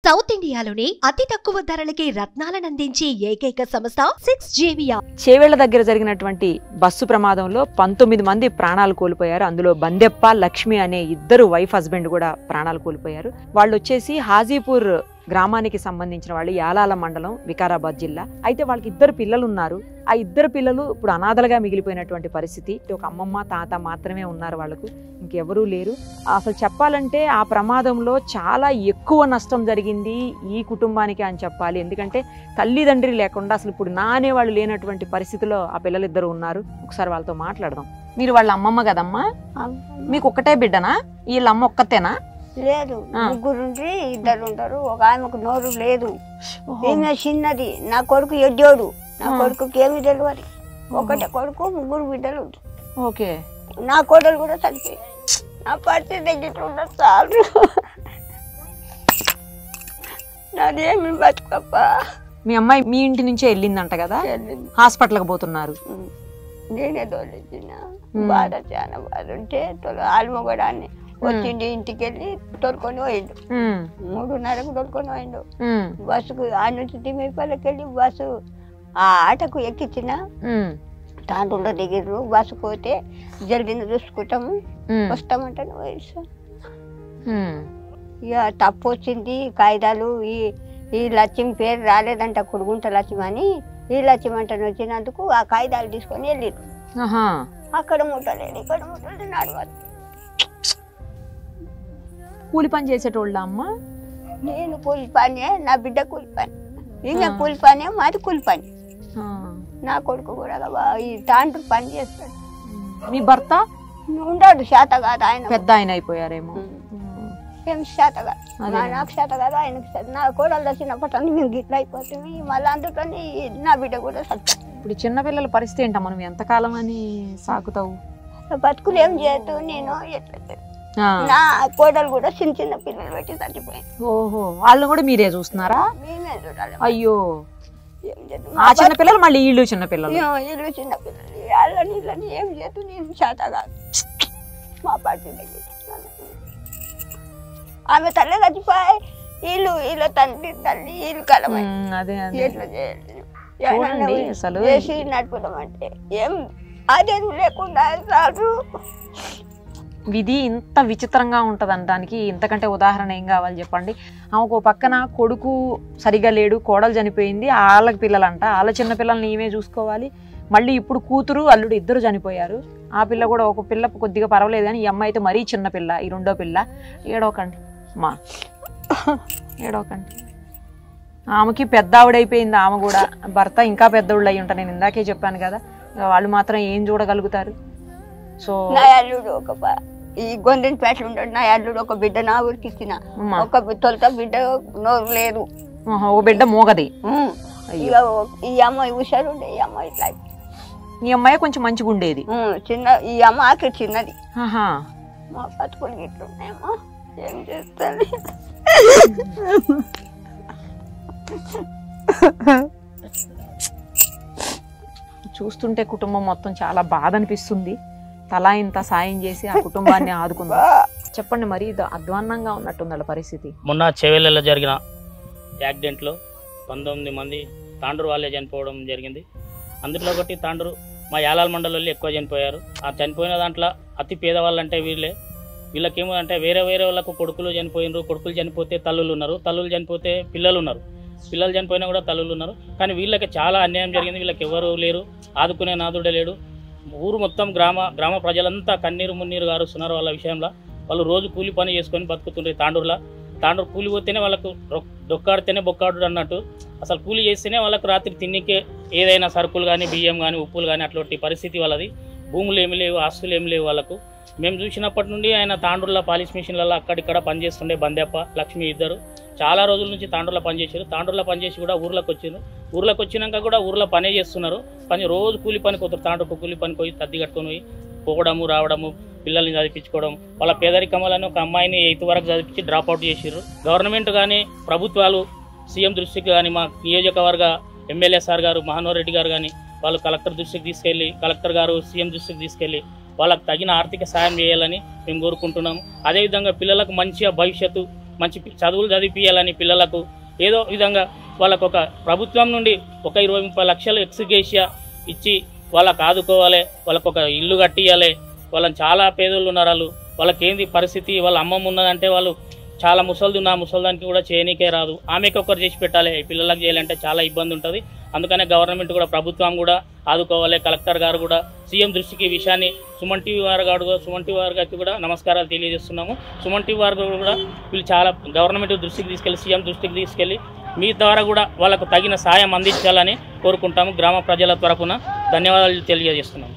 South ఇండియాలోని అతి తక్కువ ధరలకి రత్నాలనందించే ఏకైక సంస్థ 6JVR. చేవేళ్ల దగ్గర జరిగినటువంటి బస్సు ప్రమాదంలో 19 మంది ప్రాణాలు కోల్పోయారు. అందులో బందెప్ప, లక్ష్మి అనే ఇద్దరు వైఫ్ హస్బెండ్ కూడా ప్రాణాలు కోల్పోయారు. వాళ్ళు వచ్చేసి హాజీపూర్ గ్రామానికి సంబంధించిన వాళ్ళు, యాలాల మండలం, వికారాబాద్ జిల్లా. అయితే వాళ్ళకి ఇద్దరు పిల్లలు ఉన్నారు. ఆ ఇద్దరు పిల్లలు ఇప్పుడు అనాథలుగా మిగిలిపోయినటువంటి పరిస్థితి. ఒక అమ్మమ్మ, తాత మాత్రమే ఉన్నారు, వాళ్ళకు ఇంకెవరూ లేరు. అసలు చెప్పాలంటే ఆ ప్రమాదంలో చాలా ఎక్కువ నష్టం జరిగింది ఈ కుటుంబానికి అని చెప్పాలి. ఎందుకంటే తల్లిదండ్రి లేకుండా అసలు ఇప్పుడు నానే వాళ్ళు లేనటువంటి పరిస్థితిలో ఆ పిల్లలిద్దరు ఉన్నారు. ఒకసారి వాళ్ళతో మాట్లాడదాం. మీరు వాళ్ళ అమ్మమ్మ కదమ్మా? మీకు ఒక్కటే బిడ్డనా? వీళ్ళ అమ్మ ఒక్కతేనా? లేదు, ముగ్గురు ఇద్దరు ఉంటారు. ఒక ఆమెకు నోరు లేదు, ఈమె చిన్నది. నా కొడుకు ఎడ్డోడు, నా కొడుకుకి ఏమి తెలియదు. ఒకటే కొడుకు, ముగ్గురు బిడ్డలు. ఓకే, నా కోడలు కూడా చనిపోయి. నా పరిస్థితి దగ్గర ఉండదు చాలు. నాదేమి బతుకప్ప. మీ అమ్మాయి మీ ఇంటి నుంచే వెళ్ళిందంట కదా, హాస్పిటల్కి పోతున్నారు. నేనే తోలిచ్చిన. బాధ, చాలా బాధ ఉంటే ఆల్మగడాన్ని వచ్చిండి, ఇంటికి వెళ్ళి తోలుకొని పోయిండు. 3:30కు తోలుకొని పోయిండు. బస్సుకు ఆ నుంచి తిమ్మిపల్లికి వెళ్ళి బస్సు ఆ ఆటకు ఎక్కించిన. తాండ్రులో దిగిర్రు. బస్సు పోతే జరిగింది చూసుకుంటాము, వస్తామంటే ఇక తప్పు వచ్చింది. కాగితాలు ఈ లక్ష్మి పేరు రాలేదంట, కుడుగుంట లక్ష్మి అని. ఈ లక్ష్మి అంటే వచ్చినందుకు ఆ కాగితాలు తీసుకొని వెళ్ళిరు. అక్కడ ముట్టలేదు, ఇక్కడ ముట్టలేదు. నడవదు. కూలి పని చేసేటోళ్ళ అమ్మ? నేను కూలి పని, నా బిడ్డ కూలి పని. ఇంకా కూలి పని, మాది కూలి పని. నా కొడుకు కూడా ఈ తాండ్రు పని చేస్తాడు. మీ భర్త ఉండడు, శాత కాదు. ఆయన పెద్ద ఆయన అయిపోయారేమో. ఏం శాత కాదు, నాకు శాత కాదు, ఆయనకు శాత. నా కోడలు చిన్నప్పటి మేము గిట్ల అయిపోతుంది. మళ్ళీ అందుకని నా బిడ్డ కూడా సత్తా. ఇప్పుడు చిన్నపిల్లల పరిస్థితి ఏంటో, మనం ఎంతకాలం అని సాకుతావు? బతుకులు ఏం చేయదు. నేను ఎట్లా నా కోడలు కూడా చిన్న చిన్న పిల్లలు పెట్టి చచ్చిపోయింది. ఓహో, వాళ్ళు కూడా మీరే చూస్తున్నారా? మేమే చూడాలి. అయ్యో, ఆ చిన్న పిల్లలు మళ్ళీ ఇల్లు చిన్న పిల్లలు, ఇల్లు చిన్న పిల్లలు. వాళ్ళని ఇళ్ళని ఏం చేయదు. నేను చేత కాదు. మా పార్టీ దగ్గర ఆమె తల్లి చచ్చిపోయి ఇల్లు తండ్రి తల్లి ఇల్లు కలమై ఎట్లా చేయాలి అసలు చేసి నడుపుదాం అంటే ఏం అదేం లేకుండా రాదు. విధి ఇంత విచిత్రంగా ఉంటుంది అనడానికి ఇంతకంటే ఉదాహరణ ఏం కావాలి చెప్పండి. ఆమెకు పక్కన కొడుకు సరిగా లేడు, కోడలు చనిపోయింది, వాళ్ళకి పిల్లలంట, వాళ్ళ చిన్న పిల్లల్ని ఈమె చూసుకోవాలి. మళ్ళీ ఇప్పుడు కూతురు అల్లుడు ఇద్దరు చనిపోయారు. ఆ పిల్ల కూడా ఒక పిల్ల కొద్దిగా పర్వాలేదు, కానీ ఈ అమ్మాయి అయితే మరీ చిన్న పిల్ల, ఈ రెండో పిల్ల. ఏడవకండి మా, ఏడవకండి. ఆమెకి పెద్ద ఆవిడైపోయింది. ఆమె కూడా భర్త ఇంకా పెద్దోళ్ళు అయ్యి ఉంటారు. నేను ఇందాకే చెప్పాను కదా, వాళ్ళు మాత్రం ఏం చూడగలుగుతారు? సో నా అల్లుడు ఈ గొంతుని పేటలు ఉంటాడు. నా అల్లుడు ఒక బిడ్డ నా ఊరికి ఇచ్చిన. ఒక తొలత బిడ్డ నోరు లేదు, ఒక బిడ్డ మోగది. ఈ అమ్మాయి హుషారు ఉండే. ఈ అమ్మాయి ఇట్లా, ఈ అమ్మాయి కొంచెం మంచిగా ఉండేది. చిన్న ఈ అమ్మ ఆఖరి చిన్నది. మా బతుకులు గిట్లున్నాయేమో, ఏం చేస్తాను. చూస్తుంటే కుటుంబం మొత్తం చాలా బాధ అనిపిస్తుంది. తలా ఇంత సాయం చేసి ఆ కుటుంబాన్ని ఆదుకుందాం. చెప్పండి, మరి అధ్వాన్నంగా ఉన్నట్టుంది వాళ్ళ పరిస్థితి. మొన్న చేవేళ్ళలో జరిగిన యాక్సిడెంట్లో 19 మంది తాండ్రు వాళ్ళే చనిపోవడం జరిగింది. అందులో ఒకటి తాండ్రు మా యాలాల మండలంలో ఎక్కువ చనిపోయారు. ఆ చనిపోయిన దాంట్లో అతి పేదవాళ్ళు అంటే వీళ్ళే. వీళ్ళకేమో అంటే వేరే వాళ్ళకు కొడుకులు చనిపోయినారు. కొడుకులు చనిపోతే తల్లులు ఉన్నారు, తల్లులు చనిపోతే పిల్లలు ఉన్నారు, పిల్లలు చనిపోయినా కూడా తల్లులు ఉన్నారు. కానీ వీళ్ళకి చాలా అన్యాయం జరిగింది. వీళ్ళకి ఎవరు లేరు, ఆదుకునే నాదుడే లేడు. ఊరు మొత్తం గ్రామ ప్రజలంతా కన్నీరు మున్నీరు గారుస్తున్నారు వాళ్ళ విషయంలో. వాళ్ళు రోజు కూలి పని చేసుకొని బతుకుతుండ్రు. తాండ్రు కూలి పోతేనే వాళ్ళకు దొక్కాడితేనే బొక్కాడు అన్నట్టు. అసలు కూలి చేస్తేనే వాళ్ళకు రాత్రి తిన్నికే ఏదైనా సరుకులు కానీ, బియ్యం కానీ, ఉప్పులు కానీ అట్లాంటి పరిస్థితి వాళ్ళది. భూములు ఏమి లేవు, ఆస్తులు ఏమి లేవు వాళ్ళకు. మేము చూసినప్పటి నుండి ఆయన తాండ్రుల పాలిష్ మిషన్లలో అక్కడిక్కడ పనిచేస్తుండే. బందెప్ప, లక్ష్మి ఇద్దరు చాలా రోజుల నుంచి తాండ్రులో పనిచేసారు. తాండ్రులో పనిచేసి కూడా ఊర్లోకి వచ్చారు. ఊర్లోకి వచ్చినాక కూడా ఊర్లో పనే చేస్తున్నారు. రోజు కూలి పని పోతారు. తాండ్రుకు కూలి పని పోయి తద్ది కట్టుకొని పోయి పోవడము, రావడము, పిల్లల్ని చదివించుకోవడం. వాళ్ళ పేదరికమలని ఒక అమ్మాయిని 8th వరకు చదివించి డ్రాప్ అవుట్ చేసారు. గవర్నమెంట్ కానీ, ప్రభుత్వాలు సీఎం దృష్టికి కానీ, మా నియోజకవర్గ ఎమ్మెల్యే సార్ గారు మహానోర్ రెడ్డి గారు కానీ వాళ్ళు కలెక్టర్ దృష్టికి తీసుకెళ్ళి, కలెక్టర్ గారు సీఎం దృష్టికి తీసుకెళ్ళి వాళ్ళకు తగిన ఆర్థిక సాయం చేయాలని మేము కోరుకుంటున్నాము. అదేవిధంగా పిల్లలకు మంచిగా భవిష్యత్తు మంచి చదువులు చదివిపియాలని పిల్లలకు ఏదో విధంగా వాళ్ళకు ఒక ప్రభుత్వం నుండి ఒక 20-30 లక్షలు ఎక్స్గ్రేషియా ఇచ్చి వాళ్ళకు ఆదుకోవాలి, వాళ్ళకు ఒక ఇల్లు కట్టియాలి. వాళ్ళని చాలా పేదోళ్ళు ఉన్నారు, వాళ్ళకి ఏంది పరిస్థితి, వాళ్ళ అమ్మమ్మ ఉన్నదంటే వాళ్ళు చాలా ముసలిది ఉన్న ముసలిదానికి కూడా చేయనీకే రాదు, ఆమెకి ఒకరు చేసి పెట్టాలి, పిల్లలకు చేయాలంటే చాలా ఇబ్బంది ఉంటుంది. అందుకనే గవర్నమెంట్ కూడా ప్రభుత్వం కూడా ఆదుకోవాలి. కలెక్టర్ గారు కూడా సీఎం దృష్టికి ఈ విషయాన్ని సుమన్ టీవీ వారి గారికి కూడా నమస్కారాలు తెలియజేస్తున్నాము. సుమన్ టీవీ వారు కూడా వీళ్ళు చాలా గవర్నమెంట్ దృష్టికి తీసుకెళ్ళి సీఎం దృష్టికి తీసుకెళ్ళి మీ ద్వారా కూడా వాళ్ళకు తగిన సాయం అందించాలని కోరుకుంటాము. గ్రామ ప్రజల తరపున ధన్యవాదాలు తెలియజేస్తున్నాము.